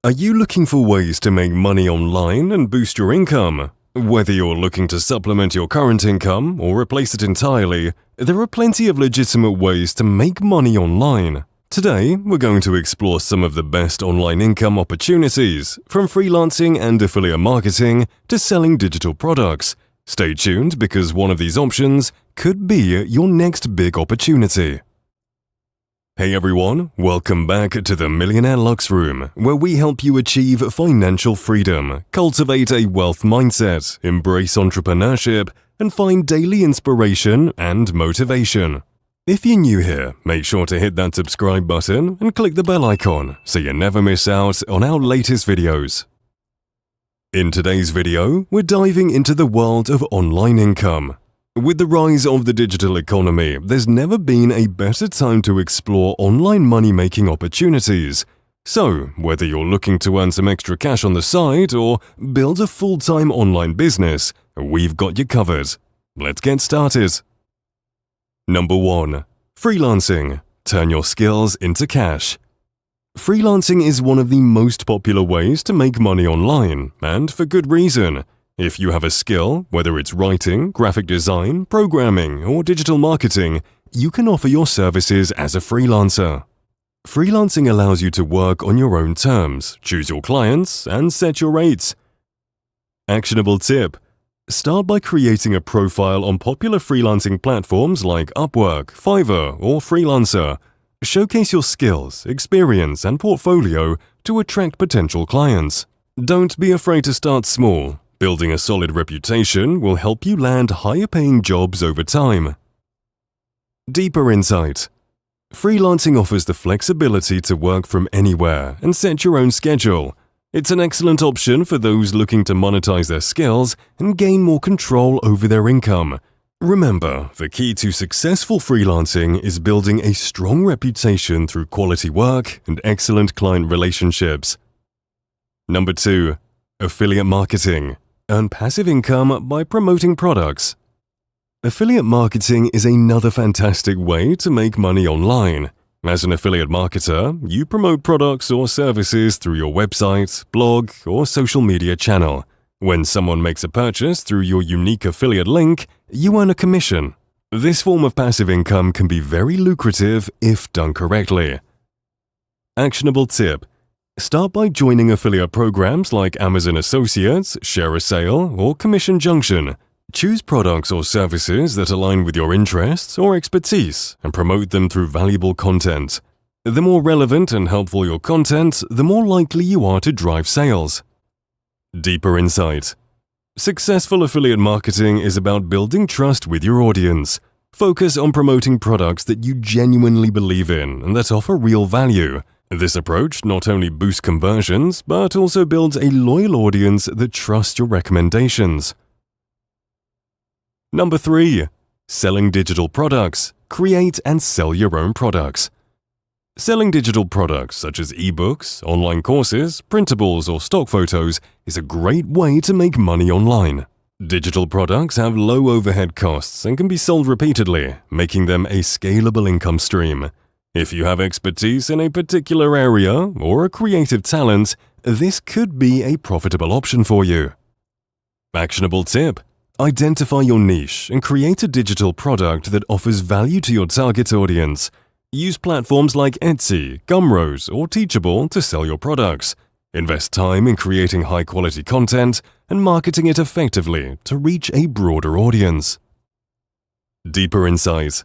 Are you looking for ways to make money online and boost your income? Whether you're looking to supplement your current income or replace it entirely, there are plenty of legitimate ways to make money online. Today, we're going to explore some of the best online income opportunities, from freelancing and affiliate marketing to selling digital products. Stay tuned because one of these options could be your next big opportunity. Hey everyone, welcome back to the Millionaire Luxe Room, where we help you achieve financial freedom, cultivate a wealth mindset, embrace entrepreneurship, and find daily inspiration and motivation. If you're new here, make sure to hit that subscribe button and click the bell icon so you never miss out on our latest videos. In today's video, we're diving into the world of online income. With the rise of the digital economy, there's never been a better time to explore online money-making opportunities. So, whether you're looking to earn some extra cash on the side or build a full-time online business, we've got you covered. Let's get started. Number 1. Freelancing. Turn your skills into cash. Freelancing is one of the most popular ways to make money online, and for good reason. If you have a skill, whether it's writing, graphic design, programming, or digital marketing, you can offer your services as a freelancer. Freelancing allows you to work on your own terms, choose your clients, and set your rates. Actionable tip: start by creating a profile on popular freelancing platforms like Upwork, Fiverr, or Freelancer. Showcase your skills, experience, and portfolio to attract potential clients. Don't be afraid to start small. Building a solid reputation will help you land higher-paying jobs over time. Deeper insight. Freelancing offers the flexibility to work from anywhere and set your own schedule. It's an excellent option for those looking to monetize their skills and gain more control over their income. Remember, the key to successful freelancing is building a strong reputation through quality work and excellent client relationships. Number 2. Affiliate marketing. Earn passive income by promoting products. Affiliate marketing is another fantastic way to make money online. As an affiliate marketer, you promote products or services through your website, blog, or social media channel. When someone makes a purchase through your unique affiliate link, you earn a commission. This form of passive income can be very lucrative if done correctly. Actionable tip: start by joining affiliate programs like Amazon Associates, Share a Sale, or Commission Junction. Choose products or services that align with your interests or expertise and promote them through valuable content. The more relevant and helpful your content, the more likely you are to drive sales. Deeper insight. Successful affiliate marketing is about building trust with your audience. Focus on promoting products that you genuinely believe in and that offer real value. This approach not only boosts conversions, but also builds a loyal audience that trusts your recommendations. Number 3. Selling digital products. Create and sell your own products. Selling digital products such as ebooks, online courses, printables, or stock photos is a great way to make money online. Digital products have low overhead costs and can be sold repeatedly, making them a scalable income stream. If you have expertise in a particular area or a creative talent, this could be a profitable option for you. Actionable tip: identify your niche and create a digital product that offers value to your target audience. Use platforms like Etsy, Gumroad, or Teachable to sell your products. Invest time in creating high-quality content and marketing it effectively to reach a broader audience. Deeper insight.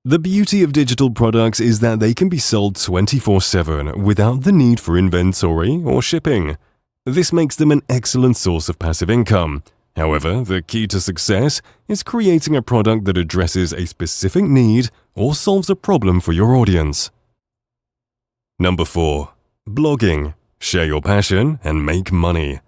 The beauty of digital products is that they can be sold 24/7 without the need for inventory or shipping. This makes them an excellent source of passive income. However, the key to success is creating a product that addresses a specific need or solves a problem for your audience. Number 4. Blogging. Share your passion and make money.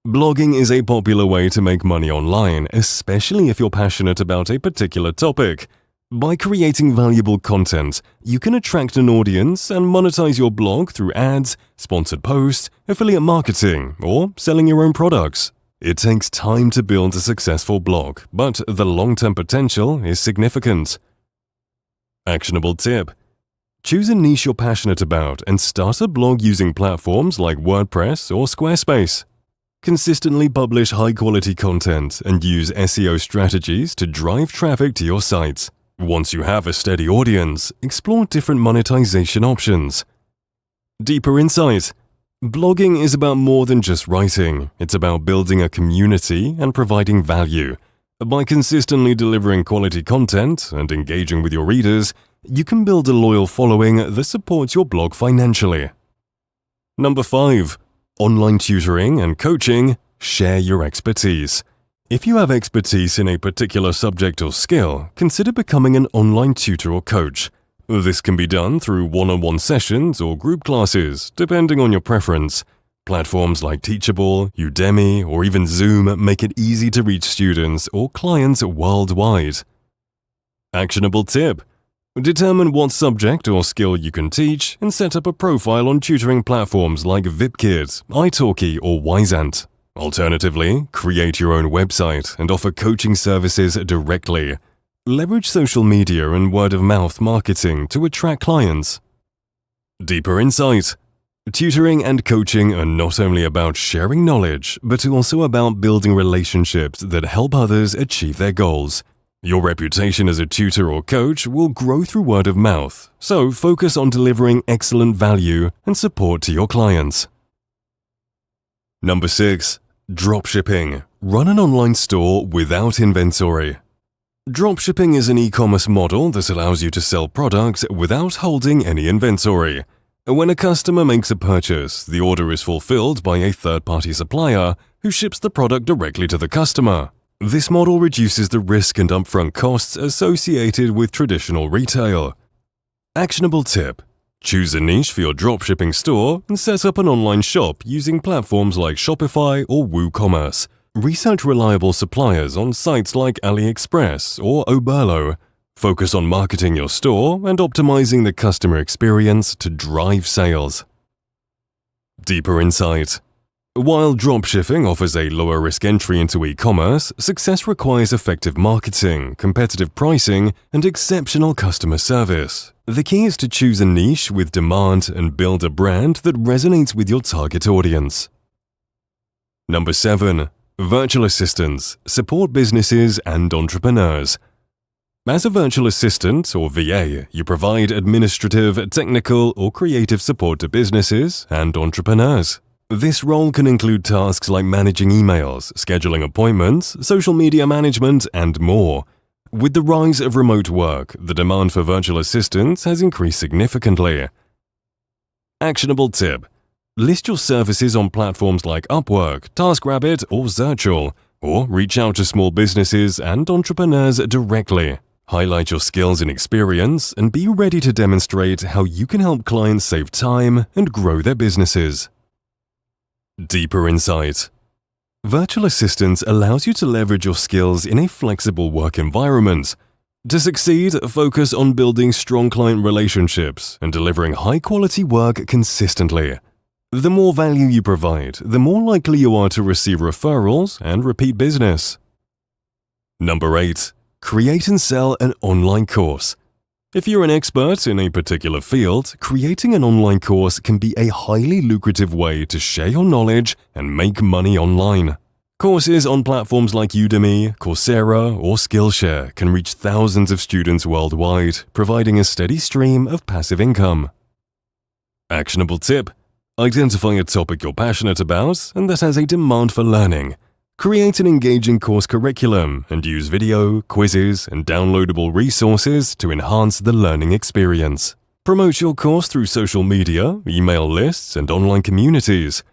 Blogging is a popular way to make money online, especially if you're passionate about a particular topic. By creating valuable content, you can attract an audience and monetize your blog through ads, sponsored posts, affiliate marketing, or selling your own products. It takes time to build a successful blog, but the long-term potential is significant. Actionable tip: Choose a niche you're passionate about and start a blog using platforms like WordPress or Squarespace. Consistently publish high-quality content and use SEO strategies to drive traffic to your sites. Once you have a steady audience, explore different monetization options. Deeper insight. Blogging is about more than just writing. It's about building a community and providing value. By consistently delivering quality content and engaging with your readers, you can build a loyal following that supports your blog financially. Number 5. Online tutoring and coaching. Share your expertise. If you have expertise in a particular subject or skill, consider becoming an online tutor or coach. This can be done through one-on-one sessions or group classes, depending on your preference. Platforms like Teachable, Udemy, or even Zoom make it easy to reach students or clients worldwide. Actionable tip. Determine what subject or skill you can teach and set up a profile on tutoring platforms like VipKid, italki, or Wyzant. Alternatively, create your own website and offer coaching services directly. Leverage social media and word-of-mouth marketing to attract clients. Deeper insight. Tutoring and coaching are not only about sharing knowledge, but also about building relationships that help others achieve their goals. Your reputation as a tutor or coach will grow through word of mouth, so focus on delivering excellent value and support to your clients. Number 6. Dropshipping. Run an online store without inventory. Dropshipping is an e-commerce model that allows you to sell products without holding any inventory. When a customer makes a purchase, the order is fulfilled by a third-party supplier who ships the product directly to the customer. This model reduces the risk and upfront costs associated with traditional retail. Actionable tip. Choose a niche for your dropshipping store and set up an online shop using platforms like Shopify or WooCommerce. Research reliable suppliers on sites like AliExpress or Oberlo. Focus on marketing your store and optimizing the customer experience to drive sales. Deeper insight. While dropshipping offers a lower risk entry into e-commerce, success requires effective marketing, competitive pricing, and exceptional customer service. The key is to choose a niche with demand and build a brand that resonates with your target audience. Number 7. Virtual assistants support businesses and entrepreneurs. As a virtual assistant or VA, you provide administrative, technical, or creative support to businesses and entrepreneurs. This role can include tasks like managing emails, scheduling appointments, social media management, and more. With the rise of remote work, the demand for virtual assistants has increased significantly. Actionable tip. List your services on platforms like Upwork, TaskRabbit, or Zirtual, or reach out to small businesses and entrepreneurs directly. Highlight your skills and experience and be ready to demonstrate how you can help clients save time and grow their businesses. Deeper insight. Virtual assistants allows you to leverage your skills in a flexible work environment. To succeed, focus on building strong client relationships and delivering high-quality work consistently. The more value you provide, the more likely you are to receive referrals and repeat business. Number 8. Create and sell an online course. If you're an expert in a particular field, creating an online course can be a highly lucrative way to share your knowledge and make money online. Courses on platforms like Udemy, Coursera, or Skillshare can reach thousands of students worldwide, providing a steady stream of passive income. Actionable tip. Identify a topic you're passionate about and that has a demand for learning. Create an engaging course curriculum and use video, quizzes, and downloadable resources to enhance the learning experience. Promote your course through social media, email lists, and online communities.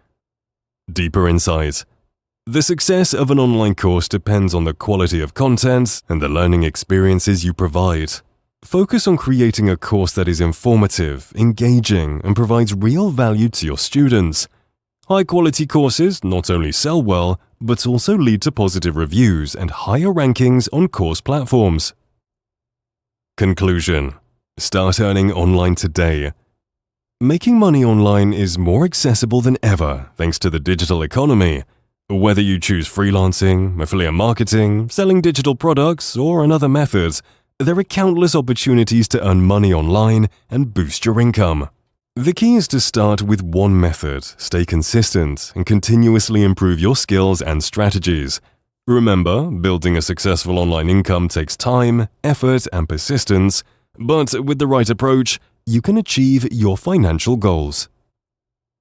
Deeper insight. The success of an online course depends on the quality of content and the learning experiences you provide. Focus on creating a course that is informative, engaging, and provides real value to your students. High-quality courses not only sell well, but also lead to positive reviews and higher rankings on course platforms. Conclusion. Start earning online today. Making money online is more accessible than ever thanks to the digital economy. Whether you choose freelancing, affiliate marketing, selling digital products, or another method, There are countless opportunities to earn money online and boost your income. The key is to start with one method, stay consistent, and continuously improve your skills and strategies. Remember, building a successful online income takes time, effort, and persistence, but with the right approach, you can achieve your financial goals.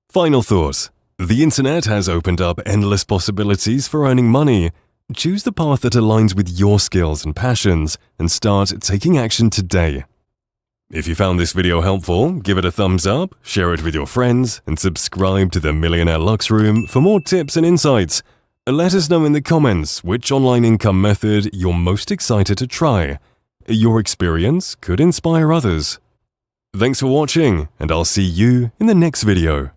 Final thought: the internet has opened up endless possibilities for earning money. Choose the path that aligns with your skills and passions and start taking action today. If you found this video helpful, give it a thumbs up, share it with your friends, and subscribe to the Millionaire Luxe Room for more tips and insights. Let us know in the comments which online income method you're most excited to try. Your experience could inspire others. Thanks for watching, and I'll see you in the next video.